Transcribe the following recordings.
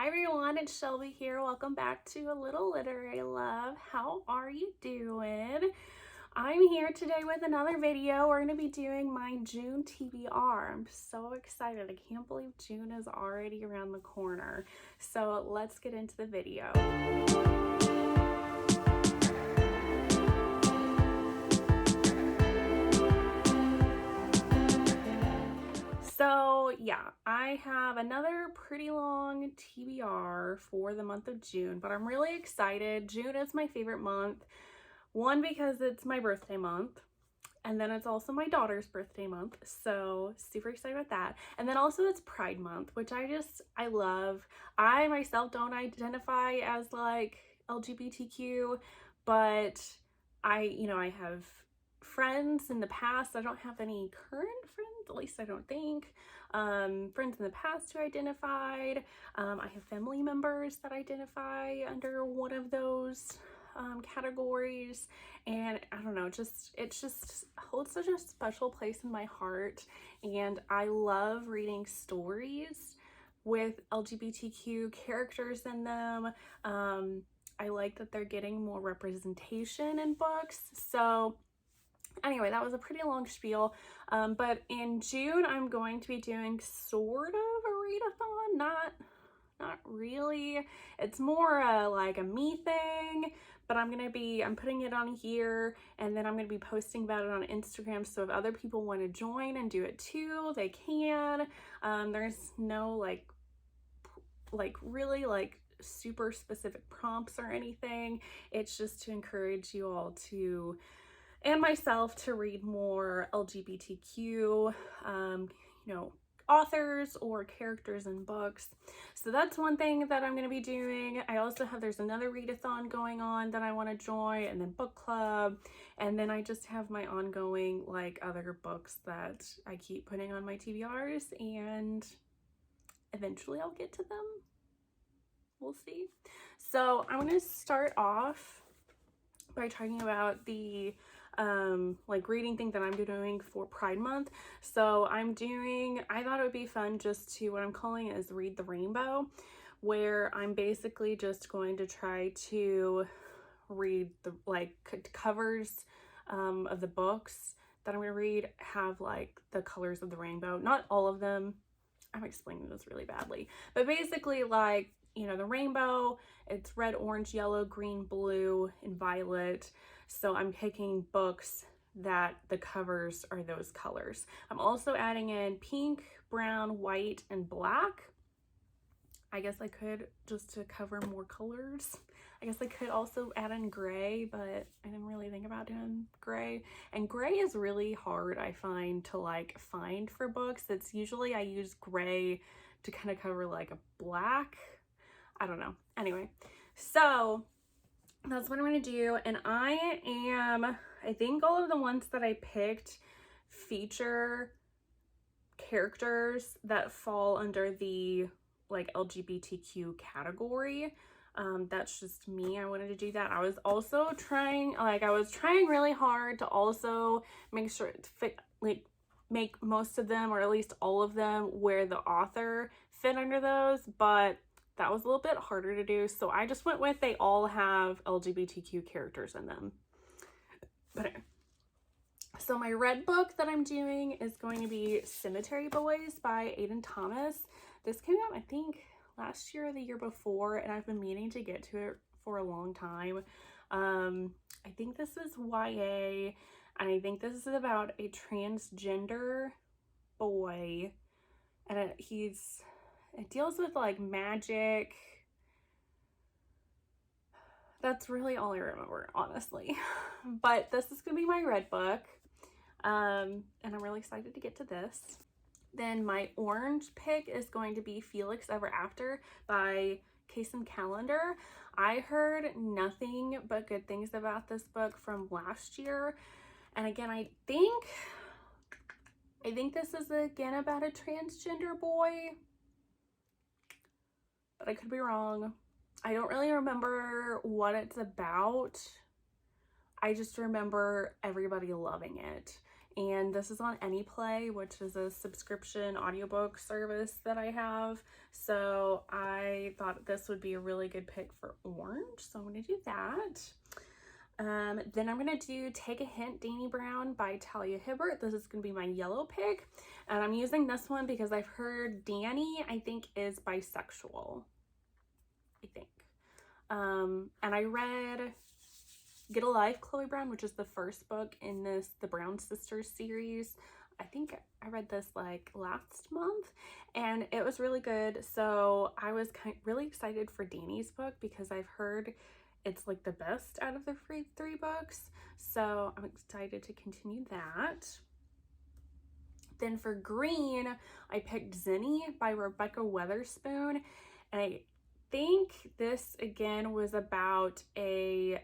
Hi everyone, it's Shelby here. Welcome back to A Little Literary Love. How are you doing? I'm here today with another video. We're going to be doing my June TBR. I'm so excited. I can't believe June is already around the corner. So let's get into the video. So yeah, I have another pretty long TBR for the month of June, but I'm really excited. June is my favorite month. One, because it's my birthday month, and then it's also my daughter's birthday month, so super excited about that. And then also it's Pride Month, which I love. I myself don't identify as like LGBTQ, but I have friends in the past. I don't have any current friends, at least I don't think. Friends in the past who identified. I have family members that identify under one of those categories, and I don't know, it just holds such a special place in my heart. And I love reading stories with LGBTQ characters in them. I like that they're getting more representation in books. So anyway, that was a pretty long spiel, but in June I'm going to be doing sort of a readathon, not really. It's more like a me thing, but I'm putting it on here, and then I'm gonna be posting about it on Instagram, so if other people want to join and do it too, they can. There's no really super specific prompts or anything. It's just to encourage you all to, and myself, to read more LGBTQ authors or characters in books. So that's one thing that I'm going to be doing. There's another readathon going on that I want to join, and then book club, and then I just have my ongoing other books that I keep putting on my TBRs, and eventually I'll get to them. We'll see. So I'm going to start off by talking about the reading thing that I'm doing for Pride Month. So I thought it would be fun just to, what I'm calling it is Read the Rainbow, where I'm basically just going to try to read the covers of the books that I'm going to read have the colors of the rainbow. Not all of them. I'm explaining this really badly, but basically the rainbow, it's red, orange, yellow, green, blue, and violet. So I'm picking books that the covers are those colors. I'm also adding in pink, brown, white, and black. I guess I could, just to cover more colors, I guess I could also add in gray, but I didn't really think about doing gray. And gray is really hard, I find, to find for books. It's usually I use gray to kind of cover a black. I don't know. Anyway, so that's what I'm going to do. And I think all of the ones that I picked feature characters that fall under the LGBTQ category. That's just me. I wanted to do that. I was also trying really hard to also make sure it fit, make most of them, or at least all of them, where the author fit under those, but that was a little bit harder to do, so I just went with they all have LGBTQ characters in them. But anyway. So my red book that I'm doing is going to be Cemetery Boys by Aiden Thomas. This came out, I think, last year or the year before, and I've been meaning to get to it for a long time. I think this is YA, and I think this is about a transgender boy, and it deals with magic. That's really all I remember, honestly. But this is gonna be my red book, and I'm really excited to get to this. Then my orange pick is going to be Felix Ever After by Kason Calendar. I heard nothing but good things about this book from last year, and again, I think this is again about a transgender boy, but I could be wrong. I don't really remember what it's about. I just remember everybody loving it. and this is on AnyPlay, which is a subscription audiobook service that I have. So I thought this would be a really good pick for orange, so I'm going to do that. Then I'm going to do Take a Hint, Danny Brown by Talia Hibbert. This is going to be my yellow pick, and I'm using this one because I've heard Danny, I think, is bisexual, I think. And I read Get a Life, Chloe Brown, which is the first book in the Brown Sisters series. I think I read this like last month, and it was really good. So I was really excited for Danny's book because I've heard it's like the best out of the three books. So I'm excited to continue that. Then for green, I picked Zinni by Rebecca Weatherspoon, and I think this again was about a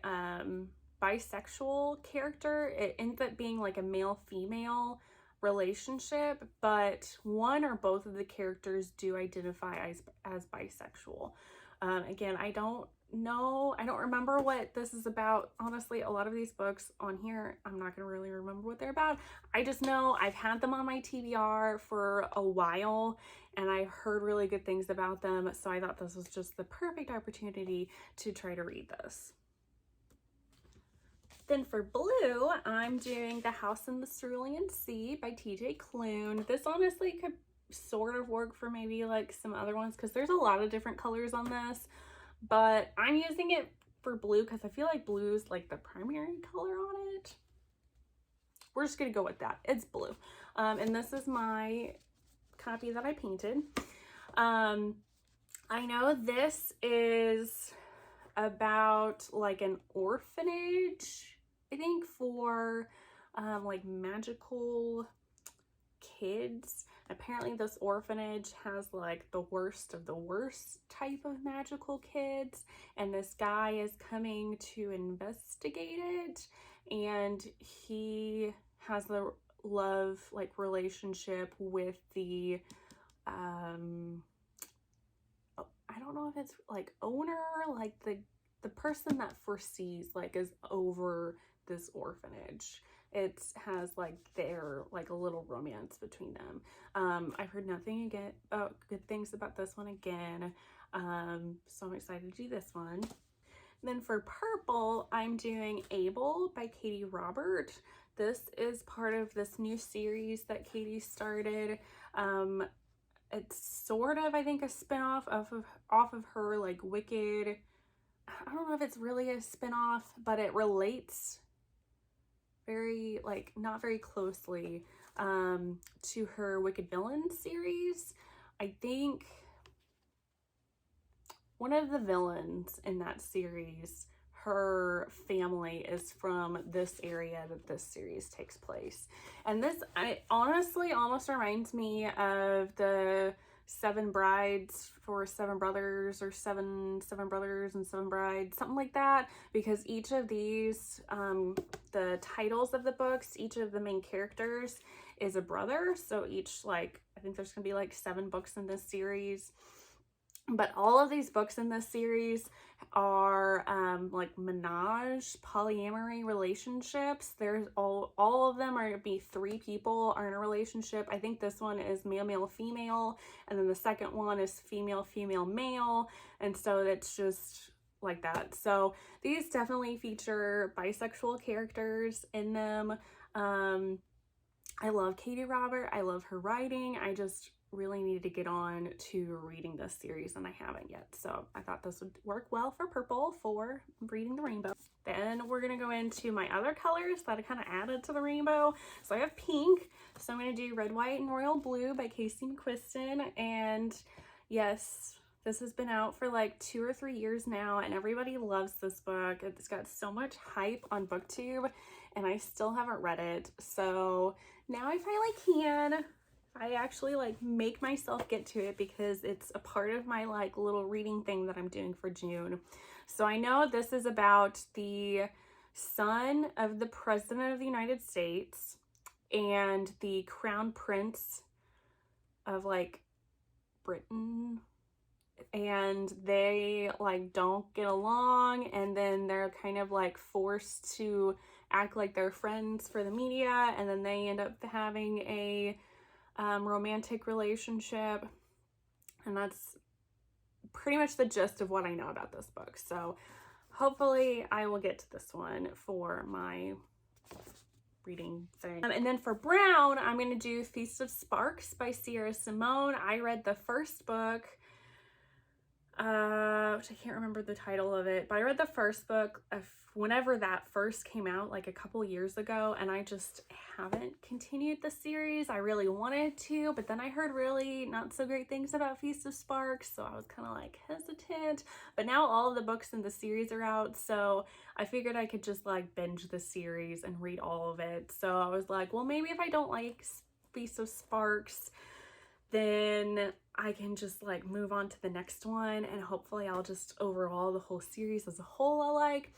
bisexual character. It ends up being like a male-female relationship, but one or both of the characters do identify as bisexual. Again, I don't know, I don't remember what this is about. Honestly, a lot of these books on here, I'm not gonna really remember what they're about. I just know I've had them on my TBR for a while, and I've heard really good things about them, so I thought this was just the perfect opportunity to try to read this. Then for blue, I'm doing The House in the Cerulean Sea by TJ Klune. This honestly could sort of work for maybe like some other ones because there's a lot of different colors on this, but I'm using it for blue because I feel like blue is like the primary color on it. We're just gonna go with that. It's blue. And this is my copy that I painted. I know this is about like an orphanage, I think, for like magical kids. Apparently this orphanage has like the worst of the worst type of magical kids, and this guy is coming to investigate it, and he has the love like relationship with the I don't know if it's like owner, like the person that foresees, like, is over this orphanage. It has like their like a little romance between them. I've heard nothing again about good things about this one again, so I'm excited to do this one. And then for purple, I'm doing Able by Katie Robert. This is part of this new series that Katie started. It's sort of, I think, a spinoff off of her like Wicked. I don't know if it's really a spinoff, but it relates very, like, not very closely to her Wicked Villains series. I think one of the villains in that series, her family is from this area that this series takes place. And this, honestly almost reminds me of the Seven Brides for Seven Brothers, or Seven Brothers and Seven Brides, something like that, because each of these, the titles of the books, each of the main characters is a brother. So each, like, I think there's gonna be like 7 books in this series. But all of these books in this series are like menage, polyamory relationships. There's all of them are gonna be 3 people are in a relationship. I think this one is male, male, female, and then the second one is female, female, male, and so it's just like that. So these definitely feature bisexual characters in them. I love Katie Robert. I love her writing. I just really need to get on to reading this series, and I haven't yet, so I thought this would work well for purple for reading the rainbow. Then we're gonna go into my other colors that I kind of added to the rainbow. So I have pink, so I'm gonna do Red, White, and Royal Blue by Casey McQuiston. And yes, this has been out for like 2 or 3 years now, and everybody loves this book. It's got so much hype on BookTube, and I still haven't read it, so now I finally can. I actually like make myself get to it because it's a part of my like little reading thing that I'm doing for June. So I know this is about the son of the President of the United States and the Crown Prince of like Britain, and they like don't get along, and then they're kind of like forced to act like they're friends for the media, and then they end up having a romantic relationship. And that's pretty much the gist of what I know about this book. So hopefully I will get to this one for my reading thing. And then for Brown, I'm going to do Feast of Sparks by Sierra Simone. I read the first book, which I can't remember the title of it, but I read the first book whenever that first came out, like a couple years ago, and I just haven't continued the series. I really wanted to, but then I heard really not so great things about Feast of Sparks, so I was kind of like hesitant. But now all of the books in the series are out, so I figured I could just like binge the series and read all of it. So I was like, well, maybe if I don't like Feast of Sparks, then I can just like move on to the next one, and hopefully I'll just overall the whole series as a whole I like.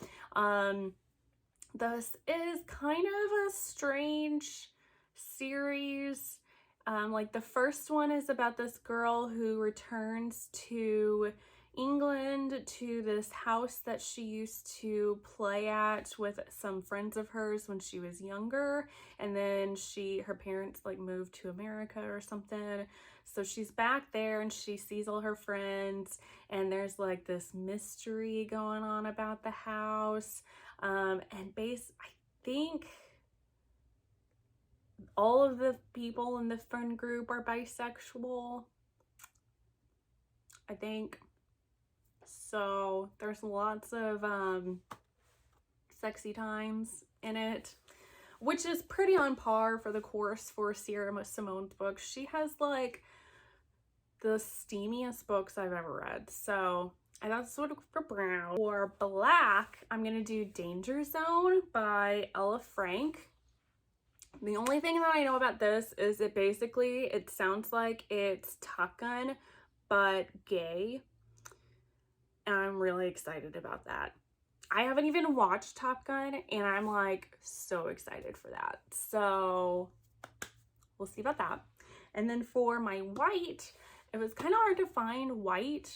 This is kind of a strange series. Like the first one is about this girl who returns to England to this house that she used to play at with some friends of hers when she was younger, and then her parents like moved to America or something, so she's back there and she sees all her friends, and there's like this mystery going on about the house, and I think all of the people in the friend group are bisexual, I think. So there's lots of sexy times in it, which is pretty on par for the course for Sierra Simone's books. She has like the steamiest books I've ever read. So that's sort of for Brown. For Black, I'm gonna do Danger Zone by Ella Frank. The only thing that I know about this is it sounds like it's Top Gun but gay. And I'm really excited about that. I haven't even watched Top Gun, and I'm like so excited for that. So we'll see about that. And then for my white, it was kind of hard to find white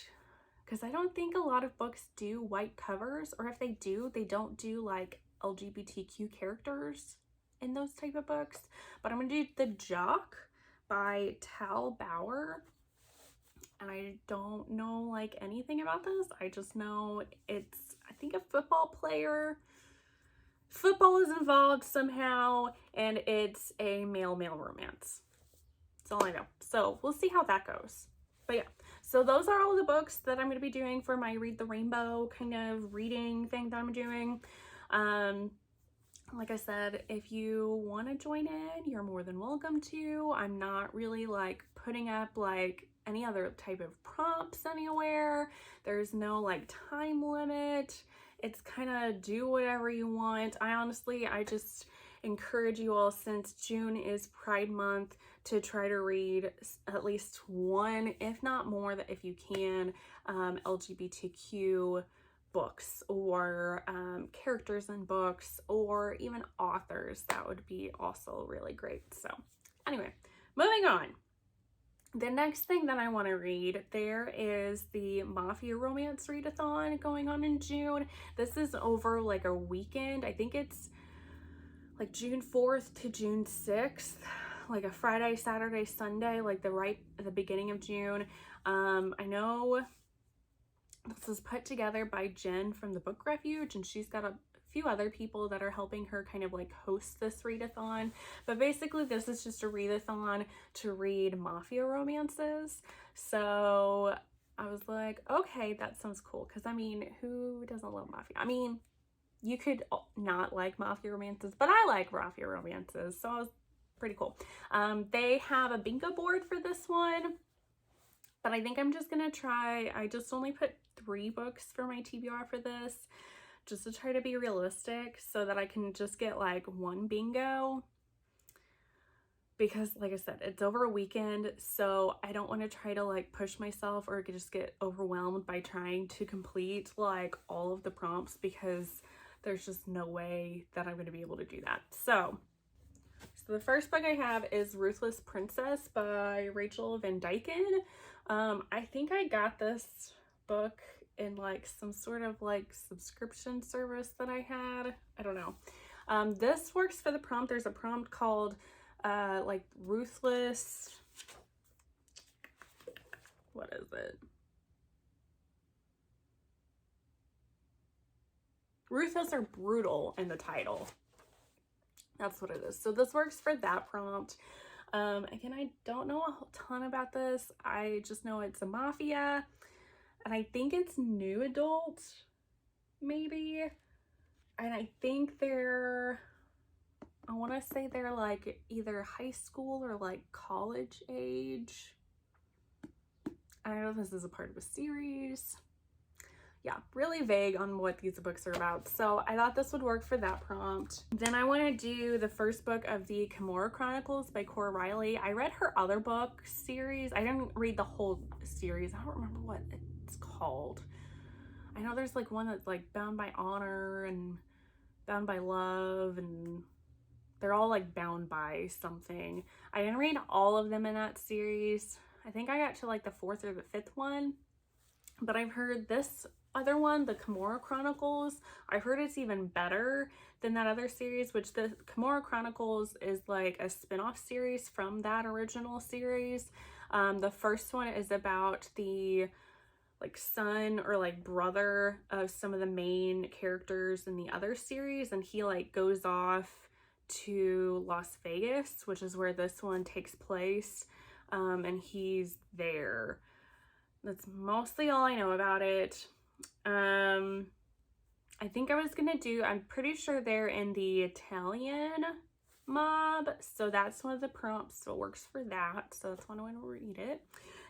because I don't think a lot of books do white covers, or if they do, they don't do like LGBTQ characters in those type of books. But I'm gonna do The Jock by Tal Bauer. And I don't know like anything about this. I just know it's, I think, a football player. Football is involved somehow, and it's a male-male romance. That's all I know. So we'll see how that goes. But yeah, so those are all the books that I'm going to be doing for my Read the Rainbow kind of reading thing that I'm doing. Like I said, if you want to join in, you're more than welcome to. I'm not really like putting up like any other type of prompts anywhere. There's no like time limit. It's kind of do whatever you want. I just encourage you all, since June is Pride Month, to try to read at least one, if not more, that if you can, LGBTQ books, or characters in books, or even authors. That would be also really great. So anyway, moving on. The next thing that I want to read, there is the Mafia Romance Readathon going on in June. This is over like a weekend. I think it's like June 4th to June 6th, like a Friday, Saturday, Sunday, like right at the beginning of June. I know this is put together by Jen from the Book Refuge, and she's got a few other people that are helping her kind of like host this readathon. But basically this is just a readathon to read mafia romances. So I was like, okay, that sounds cool, because I mean, who doesn't love mafia? I mean, you could not like mafia romances, but I like mafia romances, so it was pretty cool. They have a bingo board for this one, but I think I'm just gonna try, I just only put 3 books for my TBR for this, just to try to be realistic, so that I can just get like 1 bingo, because like I said, it's over a weekend, so I don't want to try to like push myself or just get overwhelmed by trying to complete like all of the prompts, because there's just no way that I'm going to be able to do that. So the first book I have is Ruthless Princess by Rachel Van Dyken. I think I got this book in like some sort of like subscription service that I had. I don't know. This works for the prompt. There's a prompt called like Ruthless, what is it? Ruthless or Brutal in the title. That's what it is. So this works for that prompt. Again, I don't know a whole ton about this. I just know it's a mafia, and I think it's new adult, maybe. And I think they're, I want to say they're like either high school or like college age. I don't know if this is a part of a series. Yeah, really vague on what these books are about. So I thought this would work for that prompt. Then I want to do the first book of the Kirimura Chronicles by Cora Riley. I read her other book series. I didn't read the whole series. I don't remember what it's called. I know there's like one that's like Bound by Honor and Bound by Love, and they're all like bound by something. I didn't read all of them in that series. I think I got to like the 4th or the 5th one, but I've heard this other one, the Kirimura Chronicles, I've heard it's even better than that other series, which the Kirimura Chronicles is like a spin-off series from that original series. The first one is about the like son or like brother of some of the main characters in the other series, and he like goes off to Las Vegas, which is where this one takes place, and he's there. That's mostly all I know about it. I think I was gonna do, I'm pretty sure they're in the Italian mob, so that's one of the prompts, so it works for that. So that's one I want to read it.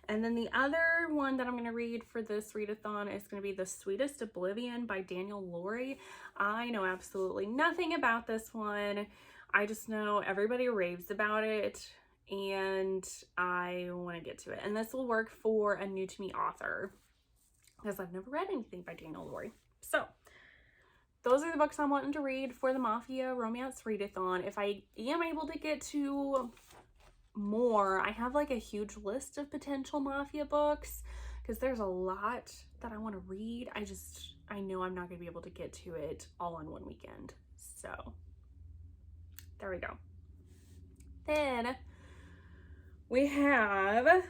And then the other one that I'm going to read for this readathon is going to be The Sweetest Oblivion by Daniel Laurie. I know absolutely nothing about this one. I just know everybody raves about it, and I want to get to it. And this will work for a new to me author, because I've never read anything by Daniel Laurie. So those are the books I'm wanting to read for the Mafia Romance Readathon. If I am able to get to more, I have like a huge list of potential Mafia books, because there's a lot that I want to read. I know I'm not going to be able to get to it all on one weekend. So there we go. Then we have,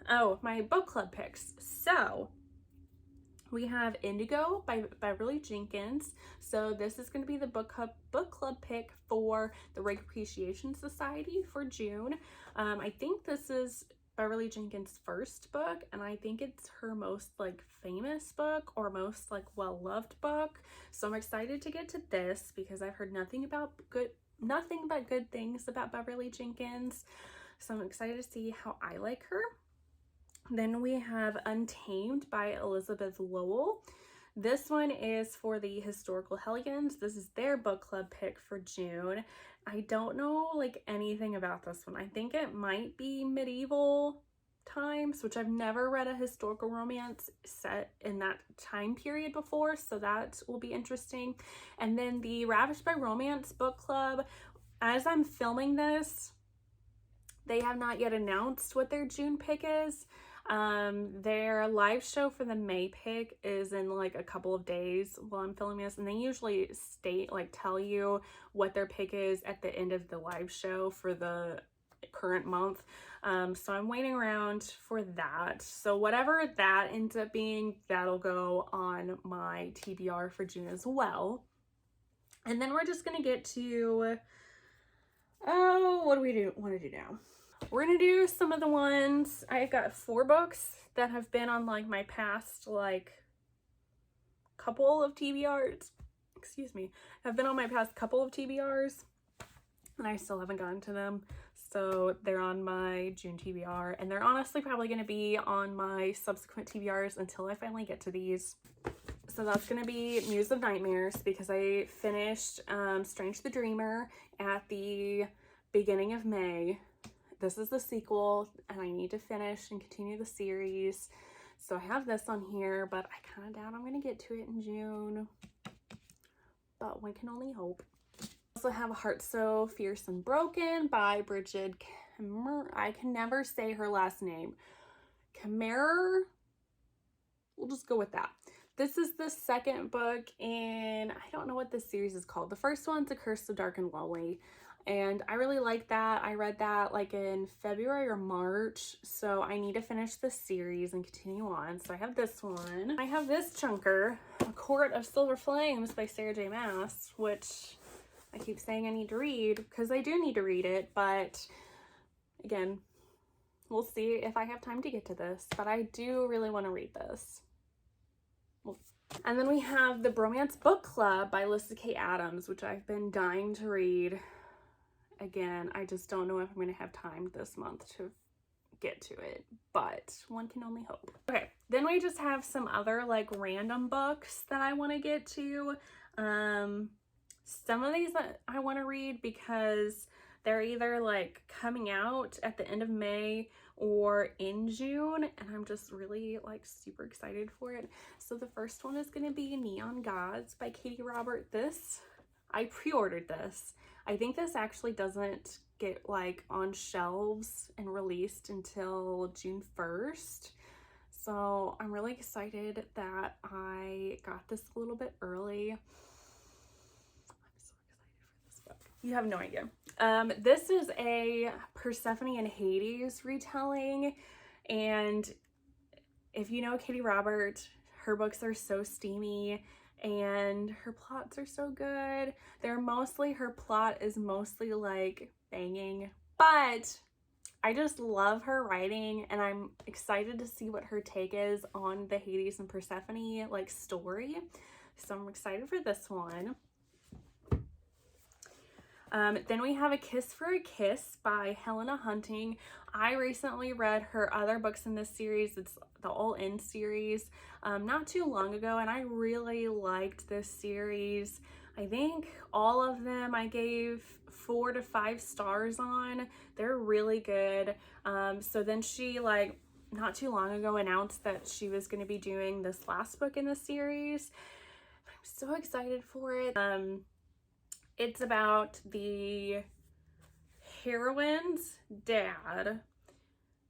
oh, my book club picks. So we have Indigo by Beverly Jenkins. So this is going to be the book club pick for the Rake Appreciation Society for June. I think this is Beverly Jenkins' first book, and I think it's her most like famous book or most like well-loved book. So I'm excited to get to this, because I've heard nothing but good things about Beverly Jenkins. So I'm excited to see how I like her. Then we have Untamed by Elizabeth Lowell. This one is for the Historical Hellions. This is their book club pick for June. I don't know like anything about this one. I think it might be medieval times, which I've never read a historical romance set in that time period before, so that will be interesting. And then the Ravished by Romance book club, as I'm filming this, they have not yet announced what their June pick is. Their live show for the May pick is in like a couple of days while I'm filming this, and they usually tell you what their pick is at the end of the live show for the current month. So I'm waiting around for that. So whatever that ends up being, that'll go on my TBR for June as well. And then we're just gonna get to, oh, what do we want to do now? We're gonna do some of the ones. I've got 4 books that have been on like my past like couple of TBRs. Excuse me. Have been on my past couple of TBRs, and I still haven't gotten to them. So they're on my June TBR, and they're honestly probably gonna be on my subsequent TBRs until I finally get to these. So that's gonna be Muse of Nightmares, because I finished Strange the Dreamer at the beginning of May. This is the sequel, and I need to finish and continue the series. So I have this on here, but I kind of doubt I'm going to get to it in June. But one can only hope. I also have Heart So Fierce and Broken by Bridget I can never say her last name. We'll just go with that. This is the second book in, I don't know what this series is called. The first one's A Curse of Dark and Lonely, and I really like that. I read that like in February or March, so I need to finish this series and continue on. So I have this one. I have this chunker, A Quart of Silver Flames by Sarah J. Maas, which I keep saying I need to read because I do need to read it, but again, we'll see if I have time to get to this, but I do really want to read this. And then we have the Bromance Book Club by Alyssa K. Adams, which I've been dying to read. Again, I just don't know if I'm going to have time this month to get to it, but one can only hope. Okay, then we just have some other like random books that I want to get to. Some of these that I want to read because they're either like coming out at the end of May or in June, and I'm just really like super excited for it. So the first one is going to be Neon Gods by Katie Robert. I pre-ordered this. I think this actually doesn't get like on shelves and released until June 1st. So I'm really excited that I got this a little bit early. You have no idea. This is a Persephone and Hades retelling, and if you know Katie Robert, her books are so steamy and her plots are so good. Her plot is mostly like banging, but I just love her writing, and I'm excited to see what her take is on the Hades and Persephone like story. So I'm excited for this one. Then we have A Kiss for a Kiss by Helena Hunting. I recently read her other books in this series. It's the All In series not too long ago, and I really liked this series. I think all of them I gave 4 to 5 stars on. They're really good. So then she like not too long ago announced that she was going to be doing this last book in the series. I'm so excited for it. It's about the heroine's dad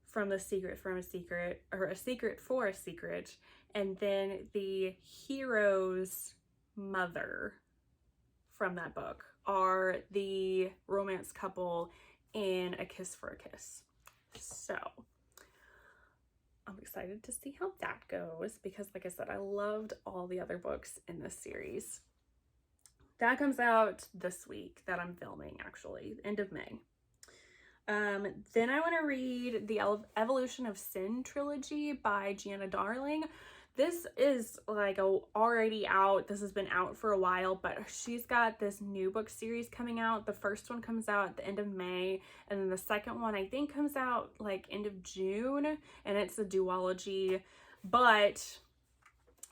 from a secret for a secret, and then the hero's mother from that book are the romance couple in A Kiss for a Kiss. So I'm excited to see how that goes because, like I said, I loved all the other books in this series. That comes out this week that I'm filming, actually, end of May. Then I want to read the Evolution of Sin trilogy by Gianna Darling. This is like already out. This has been out for a while, but she's got this new book series coming out. The first one comes out at the end of May, and then the second one I think comes out like end of June, and it's a duology. But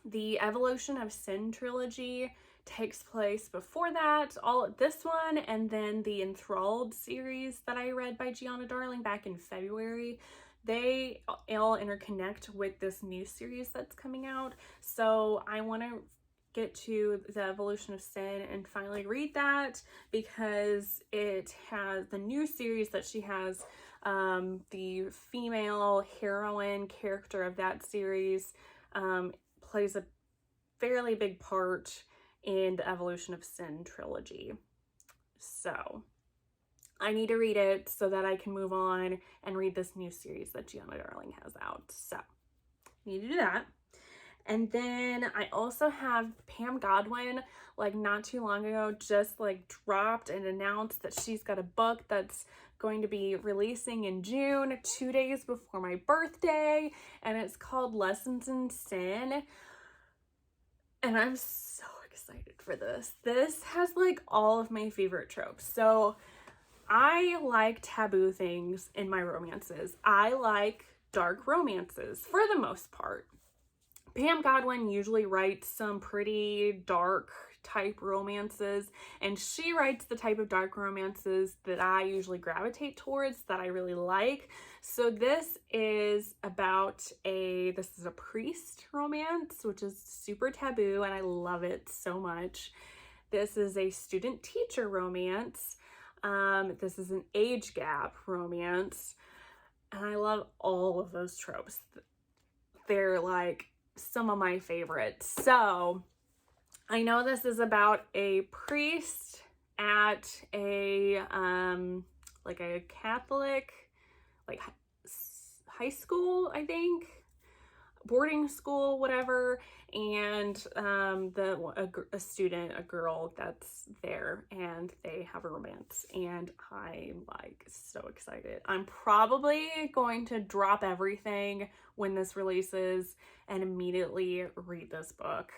the Evolution of Sin trilogy takes place before that, this one, and then the Enthralled series that I read by Gianna Darling back in February. They all interconnect with this new series that's coming out. So I want to get to the Evolution of Sin and finally read that because it has the new series that she has. The female heroine character of that series plays a fairly big part in the Evolution of Sin trilogy. So I need to read it so that I can move on and read this new series that Gianna Darling has out. So need to do that. And then I also have Pam Godwin, like not too long ago, just like dropped and announced that she's got a book that's going to be releasing in June, 2 days before my birthday, and it's called Lessons in Sin. And I'm so excited for this. This has like all of my favorite tropes. So I like taboo things in my romances. I like dark romances for the most part. Pam Godwin usually writes some pretty dark type romances, and she writes the type of dark romances that I usually gravitate towards, that I really like. So this is this is a priest romance, which is super taboo, and I love it so much. This is a student teacher romance. This is an age gap romance, and I love all of those tropes. They're like some of my favorites. So I know this is about a priest at a like a Catholic like high school, I think, boarding school, whatever, and a student, a girl that's there, and they have a romance, and I'm like so excited. I'm probably going to drop everything when this releases and immediately read this book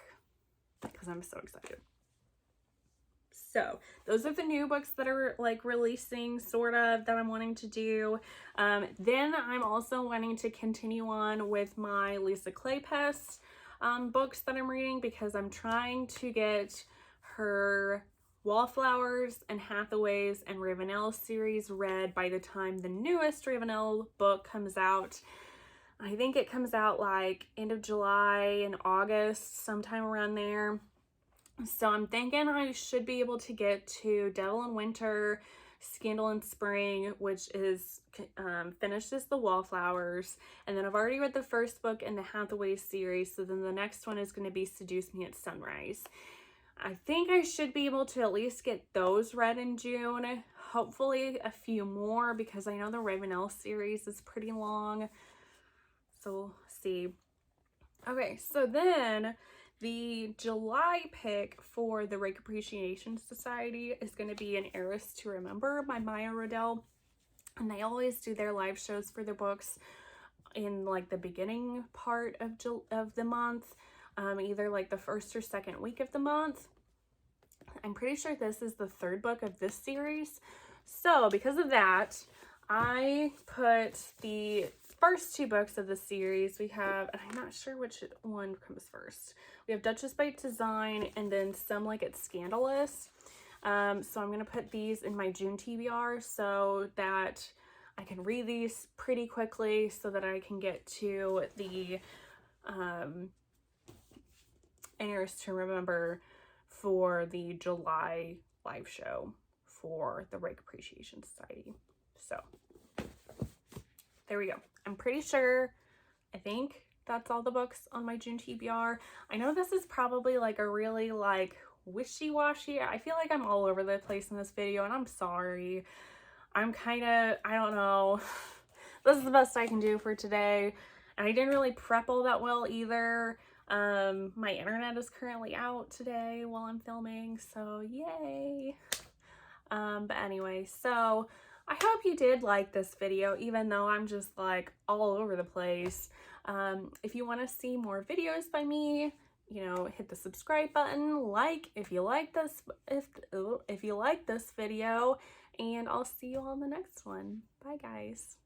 because I'm so excited. So those are the new books that are like releasing, sort of, that I'm wanting to do. Then I'm also wanting to continue on with my Lisa Kleypas books that I'm reading, because I'm trying to get her Wallflowers and Hathaways and Ravenel series read by the time the newest Ravenel book comes out. I think it comes out like end of July and August, sometime around there. So I'm thinking I should be able to get to Devil in Winter, Scandal in Spring, which is finishes the Wallflowers, and then I've already read the first book in the Hathaway series, so then the next one is going to be Seduce Me at Sunrise. I think I should be able to at least get those read in June, hopefully a few more, because I know the Ravenel series is pretty long, so we'll see. Okay, so then the July pick for the Rake Appreciation Society is going to be An Heiress to Remember by Maya Rodell. And they always do their live shows for their books in like the beginning part of the month, either like the first or second week of the month. I'm pretty sure this is the third book of this series. So because of that, I put the first two books of the series. We have, and I'm not sure which one comes first. We have Duchess by Design and then Some Like It Scandalous. So I'm going to put these in my June TBR so that I can read these pretty quickly so that I can get to the An Heiress to Remember for the July live show for the Rake Appreciation Society. So there we go. I'm pretty sure, I think that's all the books on my June TBR. I know this is probably like a really like wishy-washy. I feel like I'm all over the place in this video, and I'm sorry. I'm kind of, I don't know. This is the best I can do for today. And I didn't really prep all that well either. My internet is currently out today while I'm filming, so yay. But anyway, so I hope you did like this video, even though I'm just like all over the place. If you want to see more videos by me, you know, hit the subscribe button, like if you like this, if you like this video, and I'll see you on the next one. Bye guys.